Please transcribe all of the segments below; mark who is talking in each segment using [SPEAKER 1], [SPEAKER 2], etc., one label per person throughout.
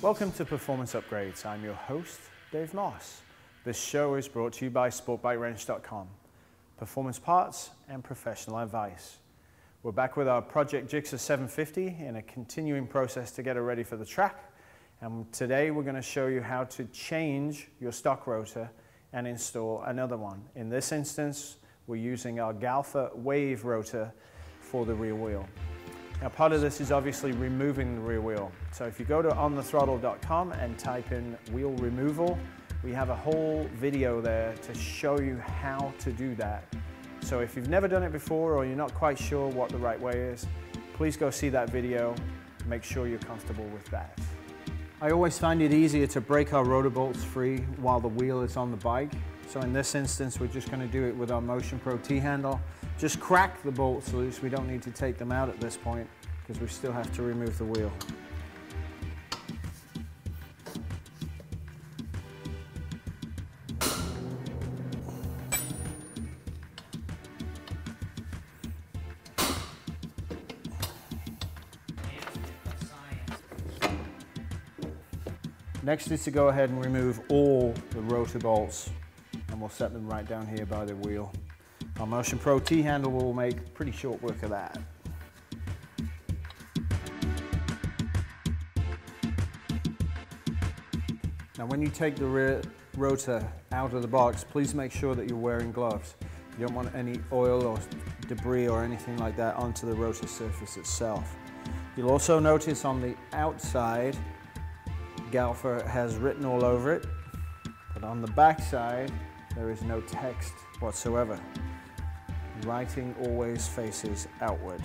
[SPEAKER 1] Welcome to Performance Upgrades. I'm your host, Dave Moss. This show is brought to you by SportBikeWrench.com. Performance parts and professional advice. We're back with our Project GSX-R750 in a continuing process to get it ready for the track. And today we're going to show you how to change your stock rotor and install another one. In this instance, we're using our Galfer wave rotor for the rear wheel. Now, part of this is obviously removing the rear wheel. So if you go to OnTheThrottle.com and type in wheel removal, we have a whole video there to show you how to do that. So if you've never done it before or you're not quite sure what the right way is, please go see that video. Make sure you're comfortable with that. I always find it easier to break our rotor bolts free while the wheel is on the bike. So in this instance, we're just going to do it with our Motion Pro T-handle. Just crack the bolts loose. We don't need to take them out at this point because we still have to remove the wheel. Next is to go ahead and remove all the rotor bolts, and we'll set them right down here by the wheel. Our Motion Pro T-handle will make pretty short work of that. Now when you take the rear rotor out of the box, please make sure that you're wearing gloves. You don't want any oil or debris or anything like that onto the rotor surface itself. You'll also notice on the outside, Galfer has written all over it, but on the back side, there is no text whatsoever. Writing always faces outward.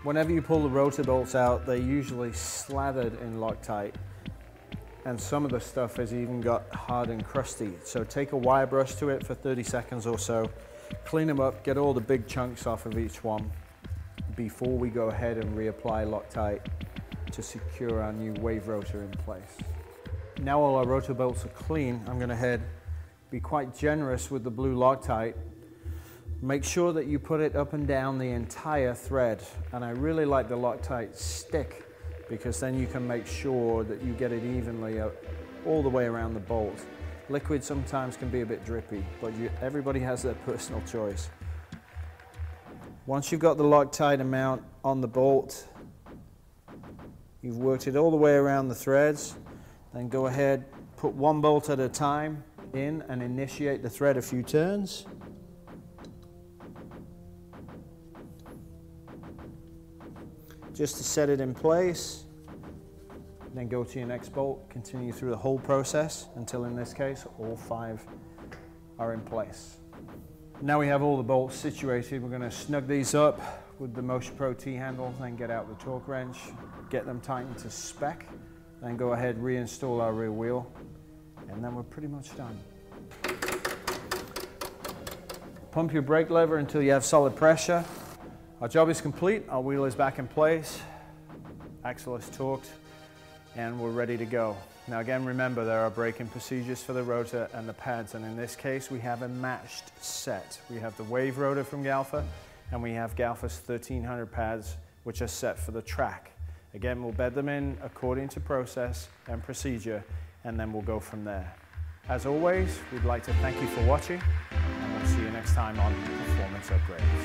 [SPEAKER 1] Whenever you pull the rotor bolts out, they're usually slathered in Loctite, and some of the stuff has even got hard and crusty. So take a wire brush to it for 30 seconds or so, clean them up, get all the big chunks off of each one before we go ahead and reapply Loctite to secure our new wave rotor in place. Now all our rotor bolts are clean, I'm going to be quite generous with the blue Loctite. Make sure that you put it up and down the entire thread, and I really like the Loctite stick because then you can make sure that you get it evenly all the way around the bolt. Liquid sometimes can be a bit drippy, but everybody has their personal choice. Once you've got the Loctite amount on the bolt, you've worked it all the way around the threads, then go ahead, put one bolt at a time in and initiate the thread a few turns. Just to set it in place. Then go to your next bolt, continue through the whole process until, in this case, all 5 are in place. Now we have all the bolts situated, we're going to snug these up with the Motion Pro T-handle, then get out the torque wrench, get them tightened to spec, then go ahead, reinstall our rear wheel, and then we're pretty much done. Pump your brake lever until you have solid pressure. Our job is complete, our wheel is back in place, axle is torqued, and we're ready to go. Now again, remember there are braking procedures for the rotor and the pads, and in this case we have a matched set. We have the wave rotor from Galfer, and we have Galfer's 1300 pads, which are set for the track. Again, we'll bed them in according to process and procedure, and then we'll go from there. As always, we'd like to thank you for watching, and we'll see you next time on Performance Upgrades.